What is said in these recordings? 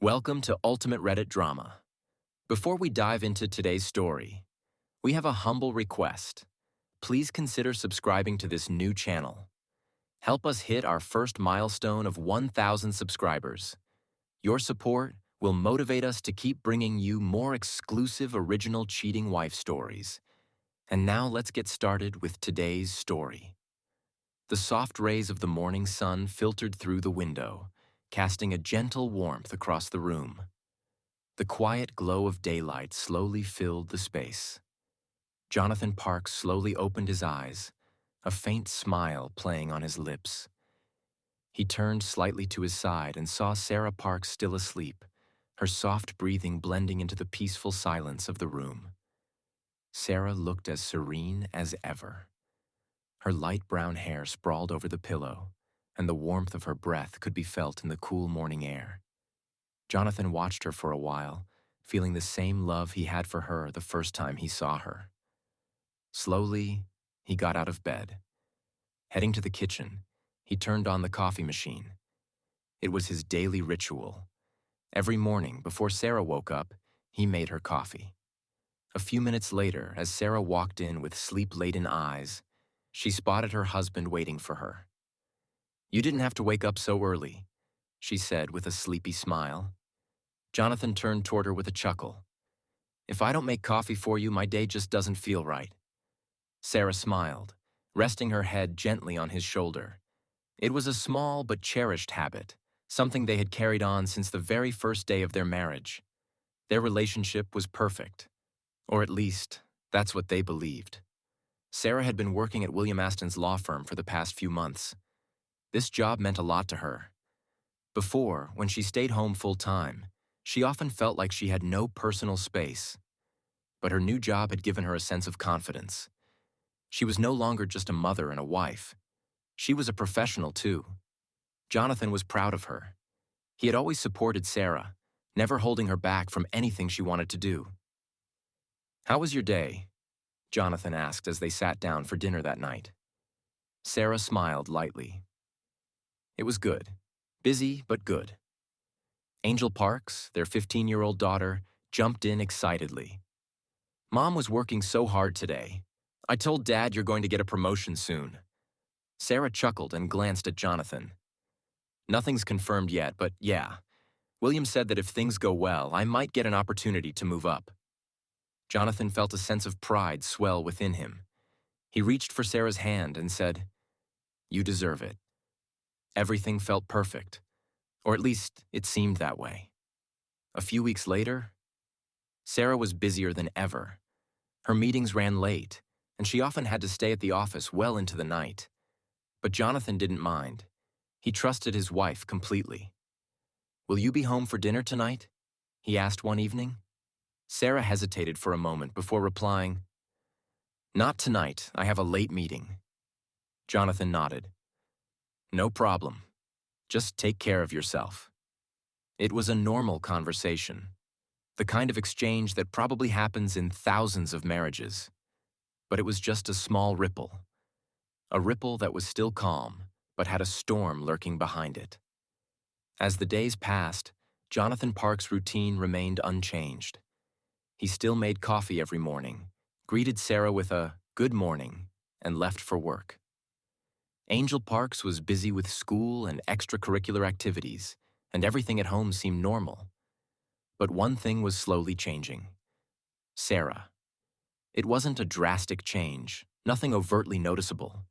Welcome to Ultimate Reddit Drama. Before we dive into today's story, we have a humble request. Please consider subscribing to this new channel. Help us hit our first milestone of 1,000 subscribers. Your support will motivate us to keep bringing you more exclusive original cheating wife stories. And now let's get started with today's story. The soft rays of the morning sun filtered through the window, casting a gentle warmth across the room. The quiet glow of daylight slowly filled the space. Jonathan Parks slowly opened his eyes, a faint smile playing on his lips. He turned slightly to his side and saw Sarah Parks still asleep, her soft breathing blending into the peaceful silence of the room. Sarah looked as serene as ever. Her light brown hair sprawled over the pillow, and the warmth of her breath could be felt in the cool morning air. Jonathan watched her for a while, feeling the same love he had for her the first time he saw her. Slowly, he got out of bed. Heading to the kitchen, he turned on the coffee machine. It was his daily ritual. Every morning, before Sarah woke up, he made her coffee. A few minutes later, as Sarah walked in with sleep-laden eyes, she spotted her husband waiting for her. "You didn't have to wake up so early," she said with a sleepy smile. Jonathan turned toward her with a chuckle. "If I don't make coffee for you, my day just doesn't feel right." Sarah smiled, resting her head gently on his shoulder. It was a small but cherished habit, something they had carried on since the very first day of their marriage. Their relationship was perfect, or at least, that's what they believed. Sarah had been working at William Aston's law firm for the past few months. This job meant a lot to her. Before, when she stayed home full-time, she often felt like she had no personal space. But her new job had given her a sense of confidence. She was no longer just a mother and a wife. She was a professional too. Jonathan was proud of her. He had always supported Sarah, never holding her back from anything she wanted to do. "How was your day?" Jonathan asked as they sat down for dinner that night. Sarah smiled lightly. "It was good. Busy, but good." Angel Parks, their 15-year-old daughter, jumped in excitedly. "Mom was working so hard today. I told Dad you're going to get a promotion soon." Sarah chuckled and glanced at Jonathan. "Nothing's confirmed yet, but yeah. William said that if things go well, I might get an opportunity to move up." Jonathan felt a sense of pride swell within him. He reached for Sarah's hand and said, "You deserve it." Everything felt perfect, or at least it seemed that way. A few weeks later, Sarah was busier than ever. Her meetings ran late, and she often had to stay at the office well into the night. But Jonathan didn't mind. He trusted his wife completely. "Will you be home for dinner tonight?" he asked one evening. Sarah hesitated for a moment before replying, "Not tonight. I have a late meeting." Jonathan nodded. "No problem. Just take care of yourself." It was a normal conversation, the kind of exchange that probably happens in thousands of marriages. But it was just a small ripple. A ripple that was still calm, but had a storm lurking behind it. As the days passed, Jonathan Parks' routine remained unchanged. He still made coffee every morning, greeted Sarah with a "good morning," and left for work. Angel Parks was busy with school and extracurricular activities, and everything at home seemed normal. But one thing was slowly changing: Sarah. It wasn't a drastic change, nothing overtly noticeable.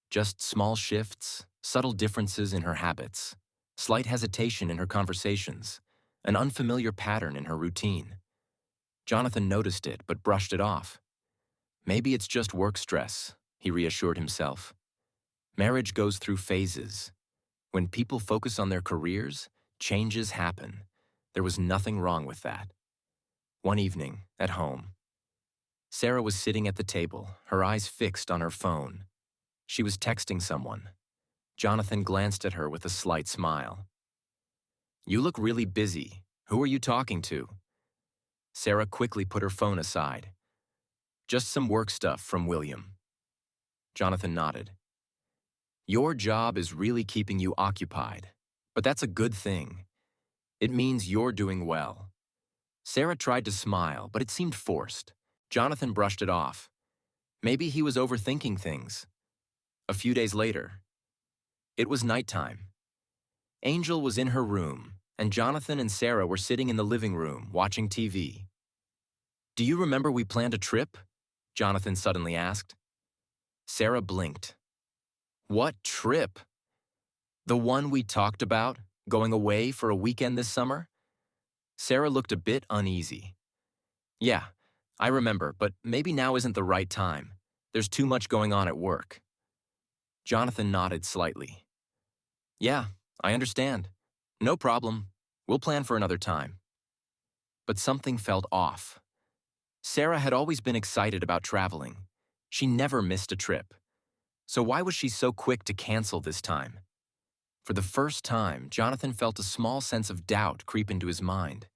Just small shifts, subtle differences in her habits, slight hesitation in her conversations, an unfamiliar pattern in her routine. Jonathan noticed it but brushed it off. Maybe it's just work stress, he reassured himself. Marriage goes through phases. When people focus on their careers, changes happen. There was nothing wrong with that. One evening, at home, Sarah was sitting at the table, her eyes fixed on her phone. She was texting someone. Jonathan glanced at her with a slight smile. "You look really busy. Who are you talking to?" Sarah quickly put her phone aside. "Just some work stuff from William." Jonathan nodded. "Your job is really keeping you occupied, but that's a good thing. It means you're doing well. Sarah tried to smile, but it seemed forced. Jonathan brushed it off. Maybe he was overthinking things. A few days later, it was nighttime. Angel was in her room, and Jonathan and Sarah were sitting in the living room watching TV. "Do you remember we planned a trip?" Jonathan suddenly asked. Sarah blinked. "What trip?" "The one we talked about, going away for a weekend this summer?" Sarah looked a bit uneasy. "Yeah, I remember, but maybe now isn't the right time. There's too much going on at work." Jonathan nodded slightly. "Yeah, I understand. No problem. We'll plan for another time." But something felt off. Sarah had always been excited about traveling. She never missed a trip. So why was she so quick to cancel this time? For the first time, Jonathan felt a small sense of doubt creep into his mind.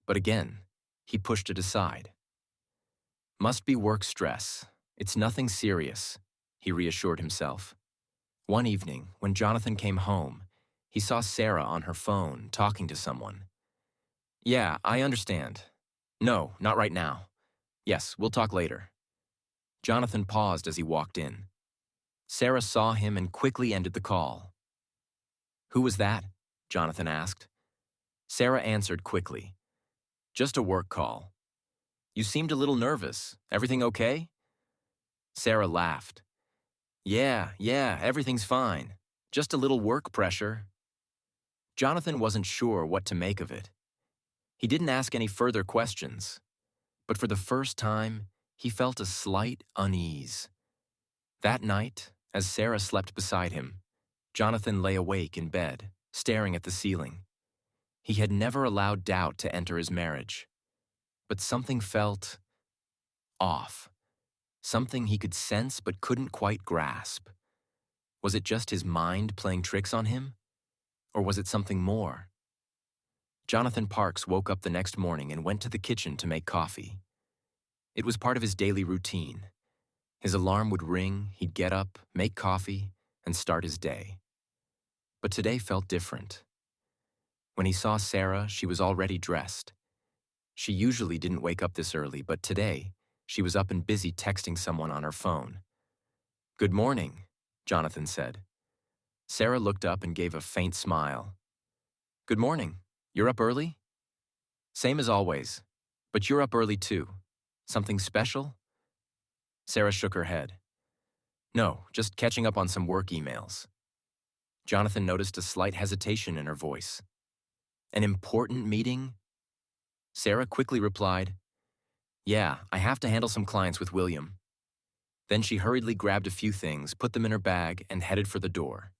But again, he pushed it aside. "Must be work stress. It's nothing serious," he reassured himself. One evening, when Jonathan came home, he saw Sarah on her phone talking to someone. "Yeah, I understand. No, not right now. Yes, we'll talk later." Jonathan paused as he walked in. Sarah saw him and quickly ended the call. "Who was that?" Jonathan asked. Sarah answered quickly. "Just a work call." "You seemed a little nervous. Everything okay?" Sarah laughed. Yeah, everything's fine. Just a little work pressure." Jonathan wasn't sure what to make of it. He didn't ask any further questions, but for the first time, he felt a slight unease. That night, as Sarah slept beside him, Jonathan lay awake in bed, staring at the ceiling. He had never allowed doubt to enter his marriage, but something felt off. Something he could sense but couldn't quite grasp. Was it just his mind playing tricks on him? Or was it something more? Jonathan Parks woke up the next morning and went to the kitchen to make coffee. It was part of his daily routine. His alarm would ring, he'd get up, make coffee, and start his day. But today felt different. When he saw Sarah, she was already dressed. She usually didn't wake up this early, but today, she was up and busy texting someone on her phone. "Good morning," Jonathan said. Sarah looked up and gave a faint smile. "Good morning. You're up early?" "Same as always. But you're up early too. Something special?" Sarah shook her head. "No, just catching up on some work emails." Jonathan noticed a slight hesitation in her voice. "An important meeting?" Sarah quickly replied, "Yeah, I have to handle some clients with William." Then she hurriedly grabbed a few things, put them in her bag, and headed for the door.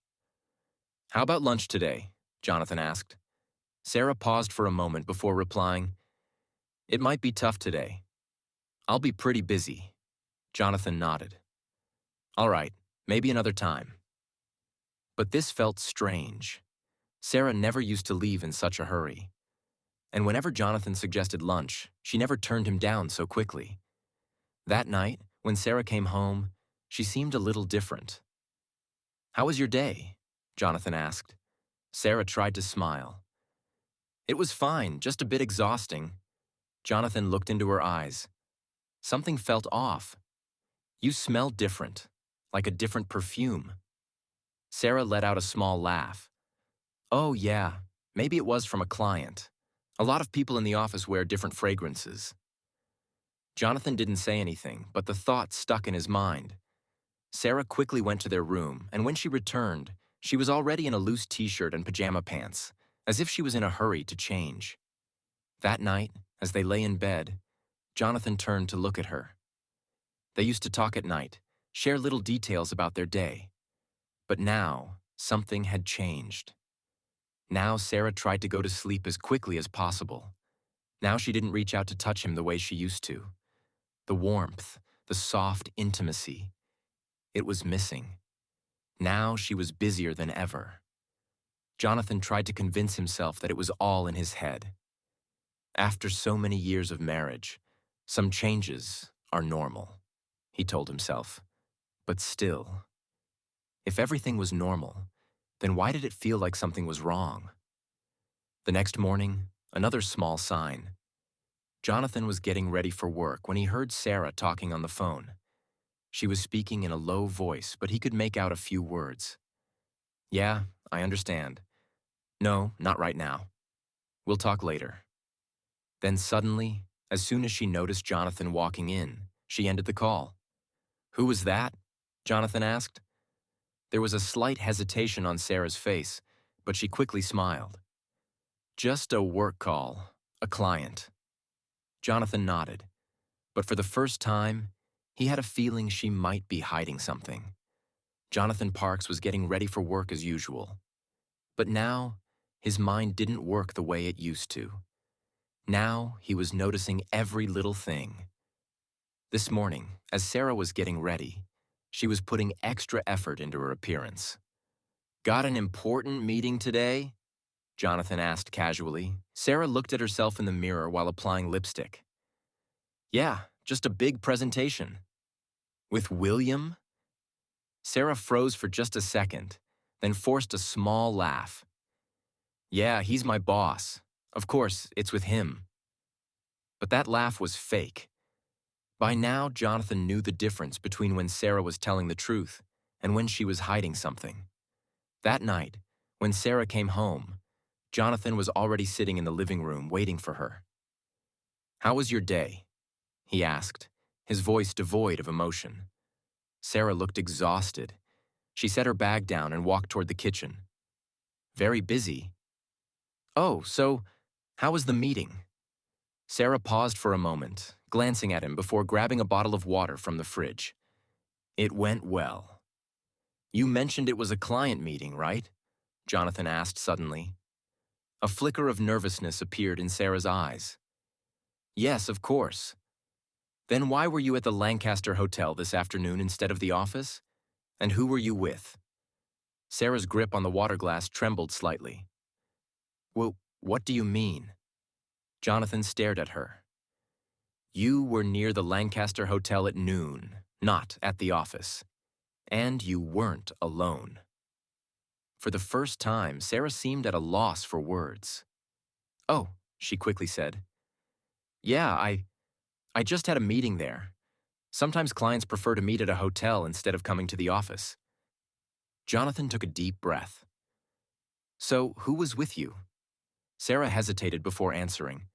"How about lunch today?" Jonathan asked. Sarah paused for a moment before replying, "It might be tough today. I'll be pretty busy." Jonathan nodded. "All right, maybe another time." But this felt strange. Sarah never used to leave in such a hurry. And whenever Jonathan suggested lunch, she never turned him down so quickly. That night, when Sarah came home, she seemed a little different. "How was your day?" Jonathan asked. Sarah tried to smile. "It was fine, just a bit exhausting." Jonathan looked into her eyes. Something felt off. "You smell different, like a different perfume." Sarah let out a small laugh. "Oh yeah, maybe it was from a client. A lot of people in the office wear different fragrances." Jonathan didn't say anything, but the thought stuck in his mind. Sarah quickly went to their room, and when she returned, she was already in a loose t-shirt and pajama pants, as if she was in a hurry to change. That night, as they lay in bed, Jonathan turned to look at her. They used to talk at night, share little details about their day. But now, something had changed. Now Sarah tried to go to sleep as quickly as possible. Now she didn't reach out to touch him the way she used to. The warmth, the soft intimacy, it was missing. Now she was busier than ever. Jonathan tried to convince himself that it was all in his head. After so many years of marriage, some changes are normal, he told himself. But still, if everything was normal, then why did it feel like something was wrong? The next morning, another small sign. Jonathan was getting ready for work when he heard Sarah talking on the phone. She was speaking in a low voice, but he could make out a few words. "Yeah, I understand. No, not right now. We'll talk later." Then suddenly, as soon as she noticed Jonathan walking in, she ended the call. "Who was that?" Jonathan asked. There was a slight hesitation on Sarah's face, but she quickly smiled. "Just a work call, a client." Jonathan nodded, but for the first time, he had a feeling she might be hiding something. Jonathan Parks was getting ready for work as usual. But now, his mind didn't work the way it used to. Now, he was noticing every little thing. This morning, as Sarah was getting ready, she was putting extra effort into her appearance. "Got an important meeting today?" Jonathan asked casually. Sarah looked at herself in the mirror while applying lipstick. "Yeah, just a big presentation." "With William?" Sarah froze for just a second, then forced a small laugh. "Yeah, he's my boss. Of course, it's with him." But that laugh was fake. By now, Jonathan knew the difference between when Sarah was telling the truth and when she was hiding something. That night, when Sarah came home, Jonathan was already sitting in the living room waiting for her. "How was your day?" he asked, his voice devoid of emotion. Sarah looked exhausted. She set her bag down and walked toward the kitchen. "Very busy." "Oh, so how was the meeting?" Sarah paused for a moment, glancing at him before grabbing a bottle of water from the fridge. "It went well." "You mentioned it was a client meeting, right?" Jonathan asked suddenly. A flicker of nervousness appeared in Sarah's eyes. "Yes, of course." "Then why were you at the Lancaster Hotel this afternoon instead of the office? And who were you with?" Sarah's grip on the water glass trembled slightly. "Well, what do you mean?" Jonathan stared at her. "You were near the Lancaster Hotel at noon, not at the office. And you weren't alone." For the first time, Sarah seemed at a loss for words. "Oh," she quickly said. "Yeah, I just had a meeting there. Sometimes clients prefer to meet at a hotel instead of coming to the office." Jonathan took a deep breath. "So, who was with you?" Sarah hesitated before answering.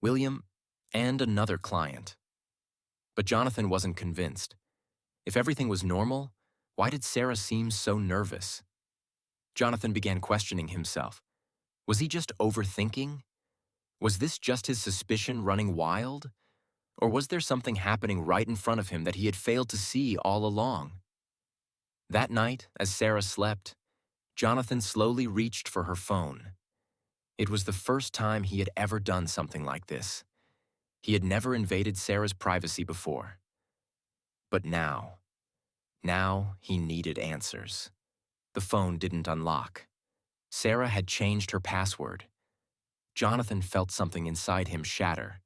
"William and another client." But Jonathan wasn't convinced. If everything was normal, why did Sarah seem so nervous? Jonathan began questioning himself. Was he just overthinking? Was this just his suspicion running wild? Or was there something happening right in front of him that he had failed to see all along? That night, as Sarah slept, Jonathan slowly reached for her phone. It was the first time he had ever done something like this. He had never invaded Sarah's privacy before. But now he needed answers. The phone didn't unlock. Sarah had changed her password. Jonathan felt something inside him shatter.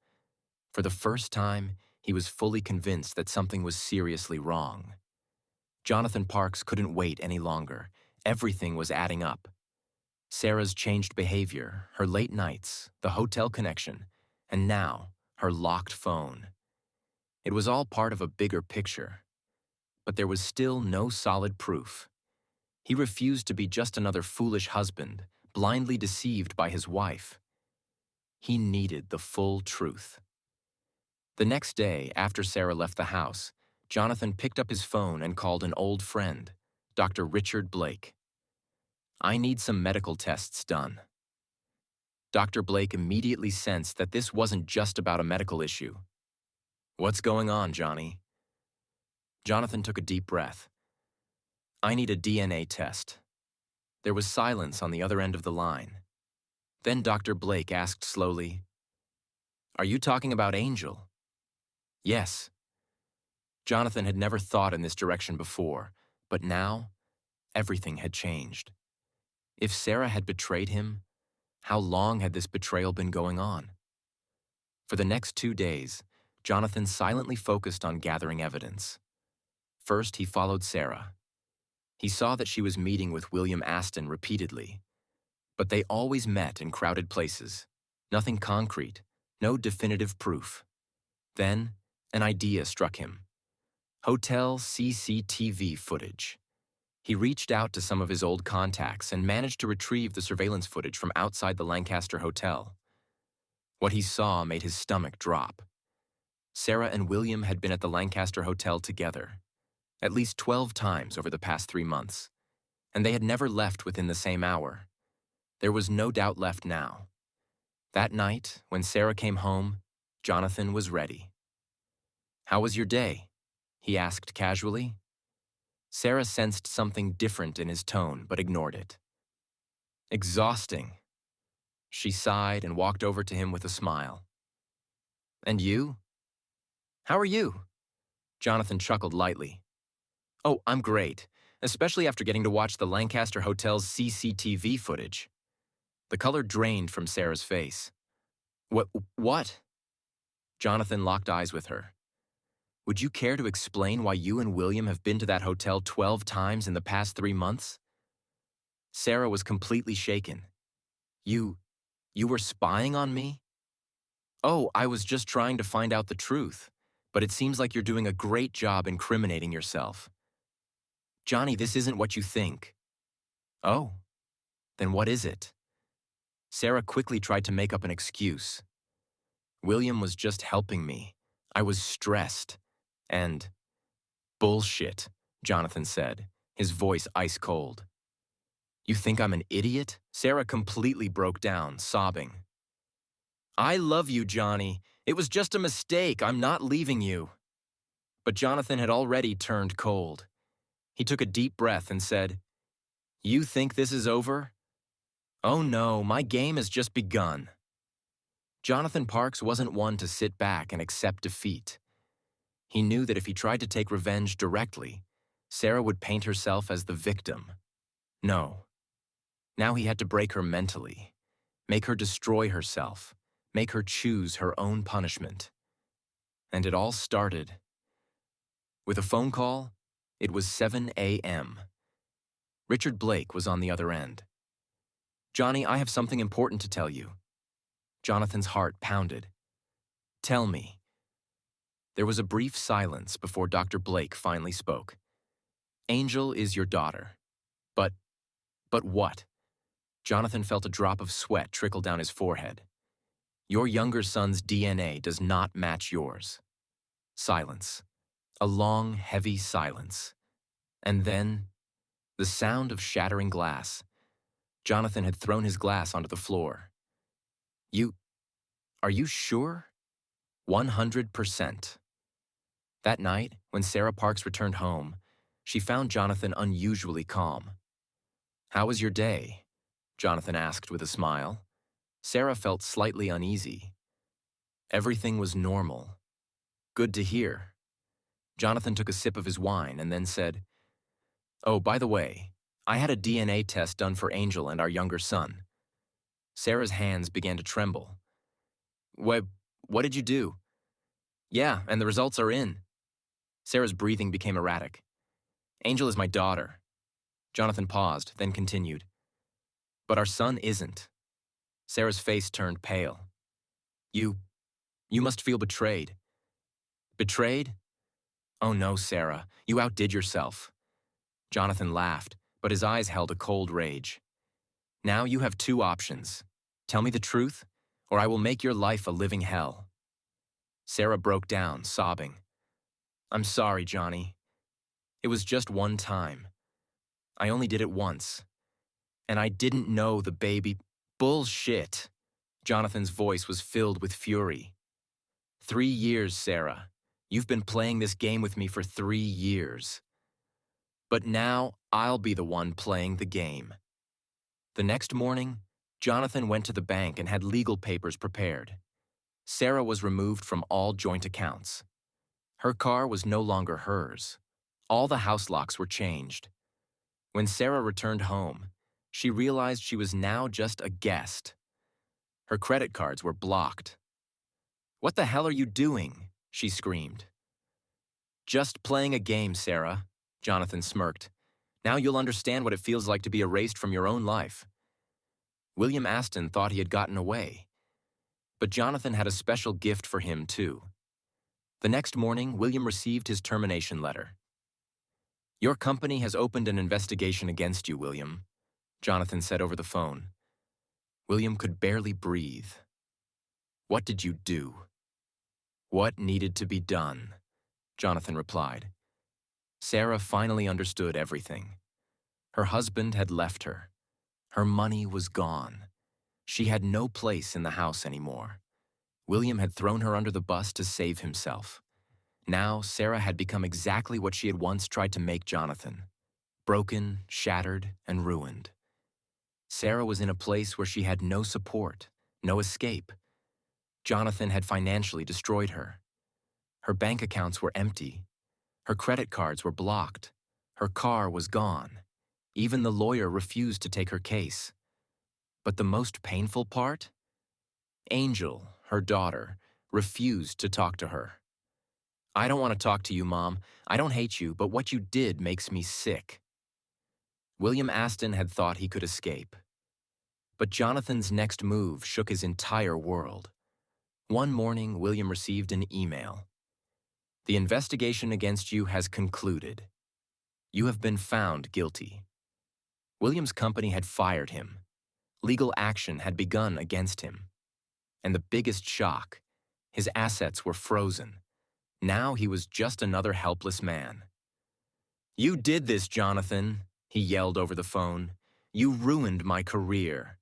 For the first time, he was fully convinced that something was seriously wrong. Jonathan Parks couldn't wait any longer. Everything was adding up. Sarah's changed behavior, her late nights, the hotel connection, and now, her locked phone. It was all part of a bigger picture. But there was still no solid proof. He refused to be just another foolish husband, blindly deceived by his wife. He needed the full truth. The next day, after Sarah left the house, Jonathan picked up his phone and called an old friend, Dr. Richard Blake. "I need some medical tests done." Dr. Blake immediately sensed that this wasn't just about a medical issue. "What's going on, Johnny?" Jonathan took a deep breath. "I need a DNA test." There was silence on the other end of the line. Then Dr. Blake asked slowly, "Are you talking about Angel?" "Yes." Jonathan had never thought in this direction before, but now, everything had changed. If Sarah had betrayed him, how long had this betrayal been going on? For the next 2 days, Jonathan silently focused on gathering evidence. First, he followed Sarah. He saw that she was meeting with William Aston repeatedly. But they always met in crowded places. Nothing concrete, no definitive proof. Then, an idea struck him. Hotel CCTV footage. He reached out to some of his old contacts and managed to retrieve the surveillance footage from outside the Lancaster Hotel. What he saw made his stomach drop. Sarah and William had been at the Lancaster Hotel together, at least 12 times over the past 3 months, and they had never left within the same hour. There was no doubt left now. That night, when Sarah came home, Jonathan was ready. "How was your day?" he asked casually. Sarah sensed something different in his tone, but ignored it. "Exhausting." She sighed and walked over to him with a smile. "And you? How are you?" Jonathan chuckled lightly. "Oh, I'm great, especially after getting to watch the Lancaster Hotel's CCTV footage." The color drained from Sarah's face. What? Jonathan locked eyes with her. "Would you care to explain why you and William have been to that hotel 12 times in the past 3 months? Sarah was completely shaken. You were spying on me?" "Oh, I was just trying to find out the truth, but it seems like you're doing a great job incriminating yourself." "Johnny, this isn't what you think." "Oh, then what is it?" Sarah quickly tried to make up an excuse. "William was just helping me. I was stressed. And..." "Bullshit," Jonathan said, his voice ice cold. "You think I'm an idiot?" Sarah completely broke down, sobbing. "I love you, Johnny. It was just a mistake. I'm not leaving you." But Jonathan had already turned cold. He took a deep breath and said, "You think this is over? Oh no, my game has just begun." Jonathan Parks wasn't one to sit back and accept defeat. He knew that if he tried to take revenge directly, Sarah would paint herself as the victim. No. Now he had to break her mentally, make her destroy herself, make her choose her own punishment. And it all started with a phone call. It was 7 a.m. Richard Blake was on the other end. "Johnny, I have something important to tell you." Jonathan's heart pounded. "Tell me." There was a brief silence before Dr. Blake finally spoke. "Angel is your daughter." But what?" Jonathan felt a drop of sweat trickle down his forehead. "Your younger son's DNA does not match yours." Silence. A long, heavy silence. And then, the sound of shattering glass. Jonathan had thrown his glass onto the floor. Are you sure?" 100%. That night, when Sarah Parks returned home, she found Jonathan unusually calm. "How was your day?" Jonathan asked with a smile. Sarah felt slightly uneasy. Everything was normal. "Good to hear." Jonathan took a sip of his wine and then said, "Oh, by the way, I had a DNA test done for Angel and our younger son." Sarah's hands began to tremble. What did you do?" "Yeah, and the results are in." Sarah's breathing became erratic. "Angel is my daughter." Jonathan paused, then continued. "But our son isn't." Sarah's face turned pale. You must feel betrayed." "Betrayed? Oh no, Sarah, you outdid yourself." Jonathan laughed, but his eyes held a cold rage. "Now you have 2 options. Tell me the truth, or I will make your life a living hell." Sarah broke down, sobbing. "I'm sorry, Johnny. It was just one time. I only did it once. And I didn't know the baby—" "Bullshit!" Jonathan's voice was filled with fury. 3 years, Sarah. You've been playing this game with me for 3 years. But now I'll be the one playing the game." The next morning, Jonathan went to the bank and had legal papers prepared. Sarah was removed from all joint accounts. Her car was no longer hers. All the house locks were changed. When Sarah returned home, she realized she was now just a guest. Her credit cards were blocked. "What the hell are you doing?" she screamed. "Just playing a game, Sarah," Jonathan smirked. "Now you'll understand what it feels like to be erased from your own life." William Aston thought he had gotten away. But Jonathan had a special gift for him, too. The next morning, William received his termination letter. "Your company has opened an investigation against you, William," Jonathan said over the phone. William could barely breathe. "What did you do?" "What needed to be done?" Jonathan replied. Sarah finally understood everything. Her husband had left her. Her money was gone. She had no place in the house anymore. William had thrown her under the bus to save himself. Now, Sarah had become exactly what she had once tried to make Jonathan: broken, shattered, and ruined. Sarah was in a place where she had no support, no escape. Jonathan had financially destroyed her. Her bank accounts were empty. Her credit cards were blocked. Her car was gone. Even the lawyer refused to take her case. But the most painful part? Angel, her daughter, refused to talk to her. "I don't want to talk to you, Mom. I don't hate you, but what you did makes me sick." William Aston had thought he could escape. But Jonathan's next move shook his entire world. One morning, William received an email. "The investigation against you has concluded. You have been found guilty." William's company had fired him. Legal action had begun against him. And the biggest shock, his assets were frozen. Now he was just another helpless man. "You did this, Jonathan," he yelled over the phone. "You ruined my career."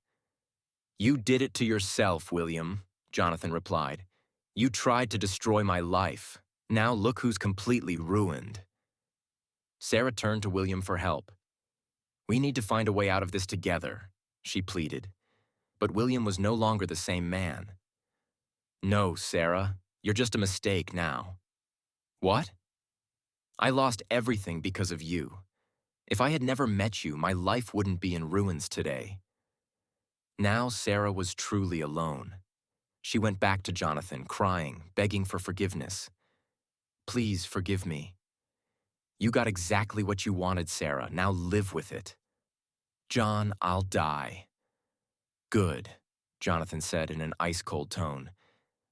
"You did it to yourself, William," Jonathan replied. "You tried to destroy my life. Now look who's completely ruined." Sarah turned to William for help. "We need to find a way out of this together," she pleaded. But William was no longer the same man. "No, Sarah, you're just a mistake now." "What?" "I lost everything because of you. If I had never met you, my life wouldn't be in ruins today." Now Sarah was truly alone. She went back to Jonathan, crying, begging for forgiveness. "Please forgive me." "You got exactly what you wanted, Sarah. Now live with it." "John, I'll die." "Good," Jonathan said in an ice-cold tone,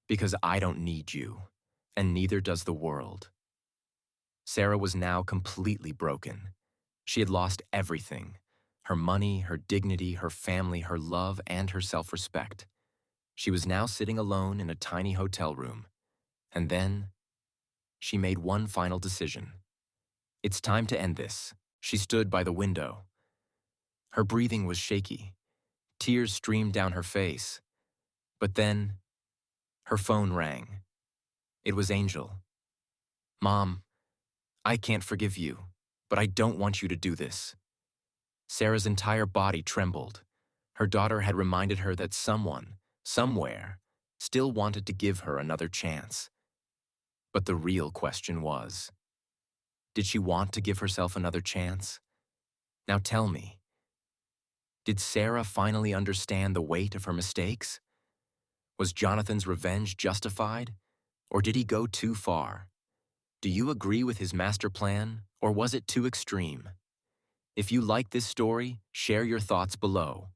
"because I don't need you, and neither does the world." Sarah was now completely broken. She had lost everything: her money, her dignity, her family, her love, and her self-respect. She was now sitting alone in a tiny hotel room. And then, she made one final decision. It's time to end this. She stood by the window. Her breathing was shaky. Tears streamed down her face. But then, her phone rang. It was Angel. "Mom, I can't forgive you, but I don't want you to do this." Sarah's entire body trembled. Her daughter had reminded her that someone, somewhere, still wanted to give her another chance. But the real question was, did she want to give herself another chance? Now tell me, did Sarah finally understand the weight of her mistakes? Was Jonathan's revenge justified, or did he go too far? Do you agree with his master plan, or was it too extreme? If you like this story, share your thoughts below.